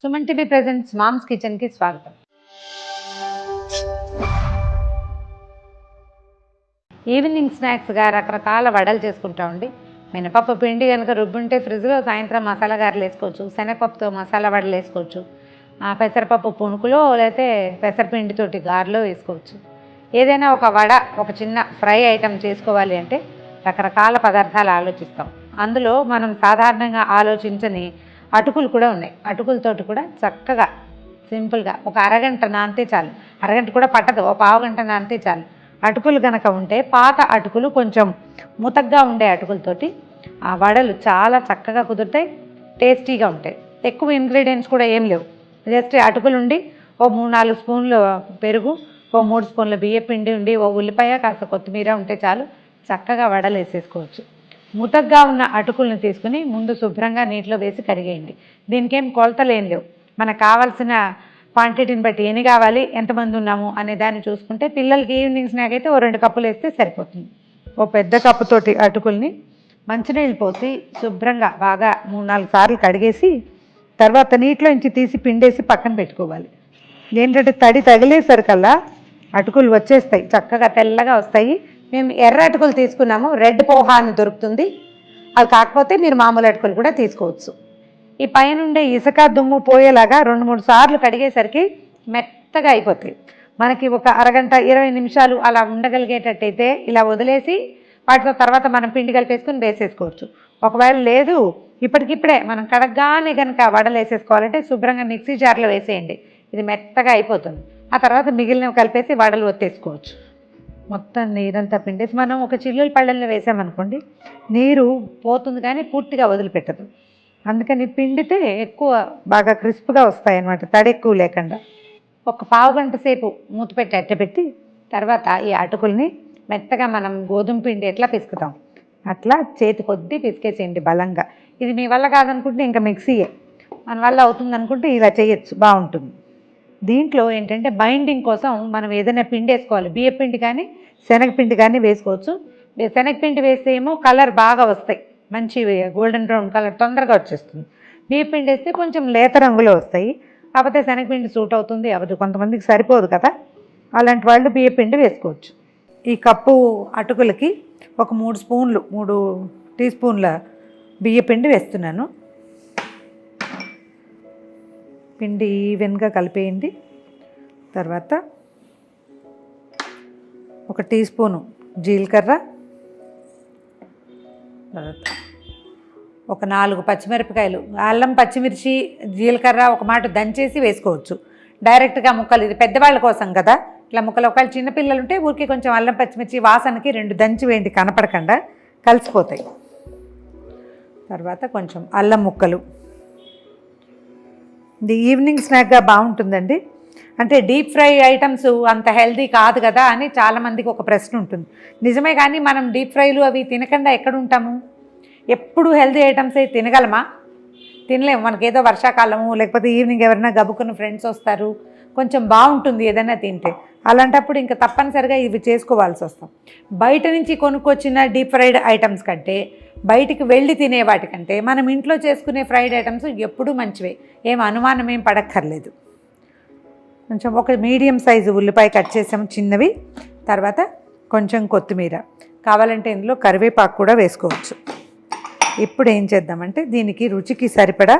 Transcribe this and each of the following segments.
Suman TV presents mom's kitchen కి స్వాగతం. Evening స్నాక్స్గా రకరకాల వడలు చేసుకుంటామండి. మినపప్పు పిండి కనుక రుబ్బుంటే ఫ్రిడ్జ్లో సాయంత్రం మసాలా గారెలు వేసుకోవచ్చు, శనగపప్పుతో మసాలా వడలు వేసుకోవచ్చు, పెసరపప్పు పునుకులో లేకపోతే పెసరపిండితోటి గారెలో వేసుకోవచ్చు. ఏదైనా ఒక వడ, ఒక చిన్న ఫ్రై ఐటెం చేసుకోవాలి అంటే రకరకాల పదార్థాలు ఆలోచిస్తాం. అందులో మనం సాధారణంగా ఆలోచించని అటుకులు కూడా ఉన్నాయి. అటుకులతోటి కూడా చక్కగా సింపుల్గా ఒక అరగంట నానితే చాలు, అరగంట కూడా పట్టదు, ఒక పావు గంట నానితే చాలు. అటుకులు కనుక ఉంటే పాత అటుకులు కొంచెం ముతగ్గా ఉండే అటుకులతోటి ఆ వడలు చాలా చక్కగా కుదురుతాయి, టేస్టీగా ఉంటాయి. ఎక్కువ ఇంగ్రీడియంట్స్ కూడా ఏం లేవు, జస్ట్ అటుకులు ఉండి ఓ 3-4 స్పూన్లు పెరుగు, ఓ 3 స్పూన్ల బియ్యపిండి ఉండి, ఓ ఉల్లిపాయ, కాస్త కొత్తిమీర ఉంటే చాలు, చక్కగా వడలు వేసేసుకోవచ్చు. ముతగ్గా ఉన్న అటుకులను తీసుకుని ముందు శుభ్రంగా నీటిలో వేసి కడిగేయండి. దీనికి ఏం కొలతలు ఏం లేవు, మనకు కావాల్సిన క్వాంటిటీని బట్టి ఎన్ని కావాలి, ఎంతమంది ఉన్నాము అనే దాన్ని చూసుకుంటే పిల్లలకి ఈవినింగ్ స్నాక్ అయితే ఓ 2 కప్పులు వేస్తే సరిపోతుంది. ఓ పెద్ద కప్పుతోటి అటుకుల్ని మంచినీళ్ళు పోసి శుభ్రంగా బాగా 3-4 సార్లు కడిగేసి తర్వాత నీటిలో నుంచి తీసి పిండేసి పక్కన పెట్టుకోవాలి. ఏంటంటే తడి తగిలేసరికల్లా అటుకులు వచ్చేస్తాయి, చక్కగా తెల్లగా వస్తాయి. మేము ఎర్ర అటుకులు తీసుకున్నాము, రెడ్ పోహా అని దొరుకుతుంది, అది కాకపోతే మీరు మామూలు అటుకులు కూడా తీసుకోవచ్చు. ఈ పైనుండే ఇసుక దుమ్ము పోయేలాగా 2-3 సార్లు కడిగేసరికి మెత్తగా అయిపోతాయి. మనకి ఒక అరగంట 20 నిమిషాలు అలా ఉండగలిగేటట్టయితే ఇలా వదిలేసి వాటితో తర్వాత మనం పిండి కలిపేసుకుని వేసేసుకోవచ్చు. ఒకవేళ లేదు ఇప్పటికిప్పుడే మనం కడగగానే కనుక వడలు వేసేసుకోవాలంటే శుభ్రంగా మిక్సీ జార్లో వేసేయండి, ఇది మెత్తగా అయిపోతుంది. ఆ తర్వాత మిగిలినవి కలిపేసి వడలు ఒత్తేసుకోవచ్చు. మొత్తం నీరంతా పిండేసి మనం ఒక చిల్లుల పళ్ళల్లో వేసామనుకోండి, నీరు పోతుంది కానీ పూర్తిగా వదిలిపెట్టదు. అందుకని పిండితే ఎక్కువ బాగా క్రిస్ప్గా వస్తాయి అన్నమాట, తడి ఎక్కువ లేకుండా. ఒక పావు గంట సేపు మూత పెట్టి అట్టపెట్టి తర్వాత ఈ అటుకుల్ని మెత్తగా మనం గోధుమ పిండి ఎట్లా పిసుకుతాం అట్లా చేతి కొద్దీ పిసికేసేయండి బలంగా. ఇది మీ వల్ల కాదనుకుంటే ఇంకా మిక్సీయే, మన వల్ల అవుతుంది అనుకుంటే ఇలా చేయొచ్చు, బాగుంటుంది. దీంట్లో ఏంటంటే బైండింగ్ కోసం మనం ఏదైనా పిండి వేసుకోవాలి, బియ్యపిండి కానీ శనగపిండి కానీ వేసుకోవచ్చు. శనగపిండి వేస్తే ఏమో కలర్ బాగా వస్తాయి, మంచి గోల్డెన్ బ్రౌన్ కలర్ తొందరగా వచ్చేస్తుంది. బియ్యపిండి వేస్తే కొంచెం లేత రంగులో వస్తాయి, కాకపోతే శనగపిండి సూట్ అవుతుంది అవ్వదు, కొంతమందికి సరిపోదు కదా, అలాంటి వాళ్ళు బియ్యపిండి వేసుకోవచ్చు. ఈ కప్పు అటుకులకి ఒక 3 టీ స్పూన్ల బియ్యపిండి వేస్తున్నాను. పిండి ఈవెన్గా కలిపేయండి. తర్వాత ఒక టీ స్పూను జీలకర్ర, తర్వాత ఒక 4 పచ్చిమిరపకాయలు, అల్లం పచ్చిమిర్చి జీలకర్ర ఒక మాట దంచేసి వేసుకోవచ్చు, డైరెక్ట్గా ముక్కలు, ఇది పెద్దవాళ్ళ కోసం కదా, ఇట్లా ముక్కలు. ఒకవేళ చిన్నపిల్లలు ఉంటే ఊరికి కొంచెం అల్లం పచ్చిమిర్చి వాసనకి 2 దంచి వేయండి, కనపడకుండా కలిసిపోతాయి. తర్వాత కొంచెం అల్లం ముక్కలు. ఇది ఈవినింగ్ స్నాక్గా బాగుంటుందండి. అంటే డీప్ ఫ్రై ఐటమ్స్ అంత హెల్దీ కాదు కదా అని చాలామందికి ఒక ప్రశ్న ఉంటుంది. నిజమే, కానీ మనం డీప్ ఫ్రైలు అవి తినకుండా ఎక్కడ ఉంటాము? ఎప్పుడు హెల్దీ ఐటమ్స్ అయితే తినగలమా? తినలేము. మనకేదో వర్షాకాలము లేకపోతే ఈవినింగ్ ఎవరైనా గబుక్కున్న ఫ్రెండ్స్ వస్తారు, కొంచెం బాగుంటుంది ఏదైనా తింటే, అలాంటప్పుడు ఇంకా తప్పనిసరిగా ఇవి చేసుకోవాల్సి వస్తాం. బయట నుంచి కొనుక్కొచ్చిన డీప్ ఫ్రైడ్ ఐటమ్స్ కంటే, బయటికి వెళ్ళి తినే వాటికంటే మనం ఇంట్లో చేసుకునే ఫ్రైడ్ ఐటమ్స్ ఎప్పుడూ మంచివే, ఏం అనుమానం ఏం పడక్కర్లేదు. కొంచెం ఒక మీడియం సైజు ఉల్లిపాయ కట్ చేసాము చిన్నవి, తర్వాత కొంచెం కొత్తిమీర, కావాలంటే ఇందులో కరివేపాకు కూడా వేసుకోవచ్చు. ఇప్పుడు ఏం చేద్దామంటే దీనికి రుచికి సరిపడా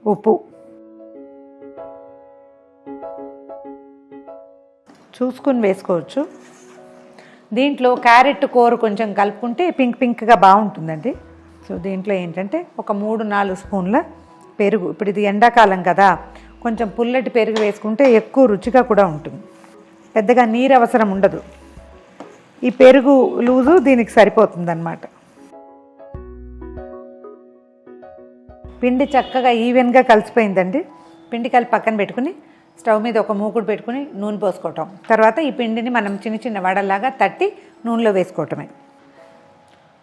ఉప్పు చూసుకుని వేసుకోవచ్చు. దీంట్లో క్యారెట్ కూర కొంచెం కలుపుకుంటే పింక్గా బాగుంటుందండి. సో దీంట్లో ఏంటంటే ఒక 3-4 స్పూన్ల పెరుగు, ఇప్పుడు ఇది ఎండాకాలం కదా, కొంచెం పుల్లటి పెరుగు వేసుకుంటే ఎక్కువ రుచిగా కూడా ఉంటుంది, పెద్దగా నీరు అవసరం ఉండదు. ఈ పెరుగు లూజు దీనికి సరిపోతుంది అన్నమాట. పిండి చక్కగా ఈవెన్గా కలిసిపోయిందండి. పిండి కలిపి పక్కన పెట్టుకుని స్టవ్ మీద ఒక మూకుడు పెట్టుకుని నూనె పోసుకోవటం, తర్వాత ఈ పిండిని మనం చిన్న వడల్లాగా తట్టి నూనెలో వేసుకోవటమే.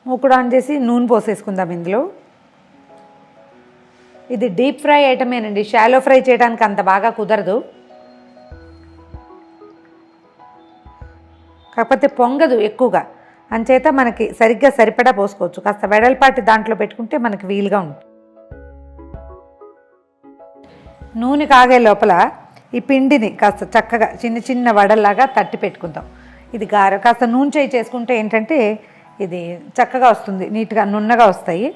మూకుడు ఆన్ చేసి నూనె పోసేసుకుందాం ఇందులో. ఇది డీప్ ఫ్రై ఐటమేనండి, షాలో ఫ్రై చేయడానికి అంత బాగా కుదరదు, కాకపోతే పొంగదు ఎక్కువగా, అంచేత మనకి సరిగ్గా సరిపడా పోసుకోవచ్చు. కాస్త వెడల్పాటి దాంట్లో పెట్టుకుంటే మనకి వీలుగా ఉంటుంది. నూనె కాగే లోపల ఈ పిండిని కాస్త చక్కగా చిన్న చిన్న వడల్లాగా తట్టి పెట్టుకుందాం. ఇది కాస్త నూనె చేయి చేసుకుంటే ఏంటంటే ఇది చక్కగా వస్తుంది, నీట్గా నున్నగా వస్తాయి.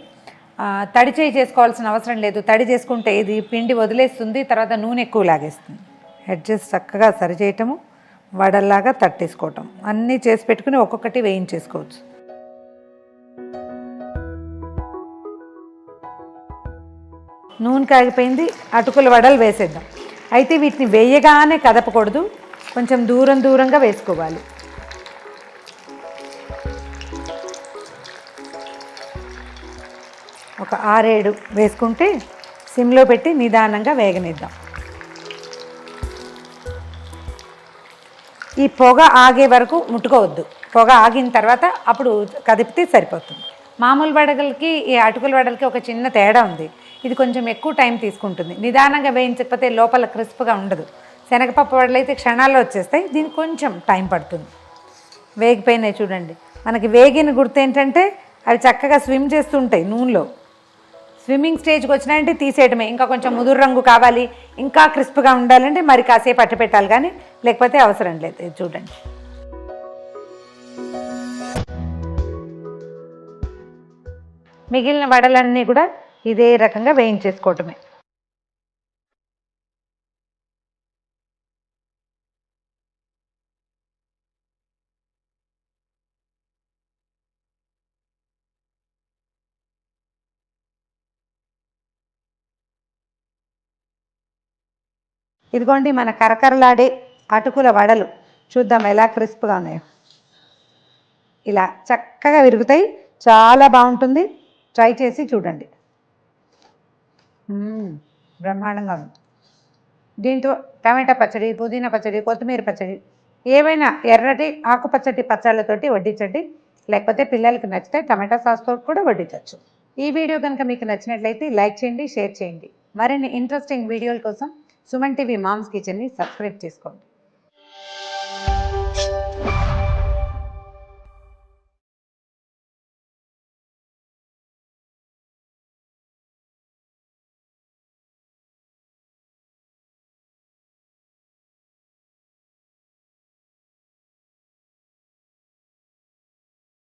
తడి చేయి చేసుకోవాల్సిన అవసరం లేదు. తడి చేసుకుంటే ఇది పిండి వదిలేస్తుంది, తర్వాత నూనె ఎక్కువ లాగేస్తుంది. ఎడ్జెస్ చక్కగా సరిచేయటము, వడల్లాగా తట్టేసుకోవటం, అన్నీ చేసి పెట్టుకుని ఒక్కొక్కటి వేయించేసుకోవచ్చు. నూనె కాగిపోయింది, అటుకుల వడలు వేసేద్దాం. అయితే వీటిని వేయగానే కదపకూడదు, కొంచెం దూరంగా వేసుకోవాలి. ఒక 6-7 వేసుకుంటే సిమ్లో పెట్టి నిదానంగా వేగనిద్దాం. ఈ పొగ ఆగే వరకు ముట్టుకోవద్దు. పొగ ఆగిన తర్వాత అప్పుడు కదిపితే సరిపోతుంది. మామూలు వడగలకి ఈ అటుకుల వడలకి ఒక చిన్న తేడా ఉంది. ఇది కొంచెం ఎక్కువ టైం తీసుకుంటుంది. నిదానంగా వేయించకపోతే లోపల క్రిస్ప్గా ఉండదు. శనగపప్పు వడలు అయితే క్షణాల్లో వచ్చేస్తాయి, దీనికి కొంచెం టైం పడుతుంది. వేగిపోయినాయి చూడండి. మనకి వేగిన గుర్తు ఏంటంటే అవి చక్కగా స్విమ్ చేస్తుంటాయి నూనెలో. స్విమ్మింగ్ స్టేజ్కి వచ్చినాయంటే తీసేయడమే. ఇంకా కొంచెం ముదురు రంగు కావాలి, ఇంకా క్రిస్ప్గా ఉండాలంటే మరి కాసేపు అట్టు పెట్టాలి, కానీ లేకపోతే అవసరం లేదు. ఇది చూడండి. మిగిలిన వడలన్నీ కూడా ఇదే రకంగా వేయించేసుకోవటమే. ఇదిగోండి మన కరకరలాడే అటుకుల వడలు. చూద్దాం ఎలా క్రిస్ప్గా ఉన్నాయో. ఇలా చక్కగా విరుగుతాయి, చాలా బాగుంటుంది. ట్రై చేసి చూడండి. బ్రహ్మాండంగా ఉంది. దీంతో టమాటా పచ్చడి, పుదీనా పచ్చడి, కొత్తిమీర పచ్చడి, ఏవైనా ఎర్రటి ఆకుపచ్చటి పచ్చళ్ళతోటి వడ్డించండి. లేకపోతే పిల్లలకి నచ్చితే టమాటా సాస్తో కూడా వడ్డించవచ్చు. ఈ వీడియో కనుక మీకు నచ్చినట్లయితే లైక్ చేయండి, షేర్ చేయండి. మరిన్ని ఇంట్రెస్టింగ్ వీడియోల కోసం సుమన్ టీవీ మామ్స్ కిచెన్ని సబ్స్క్రైబ్ చేసుకోండి.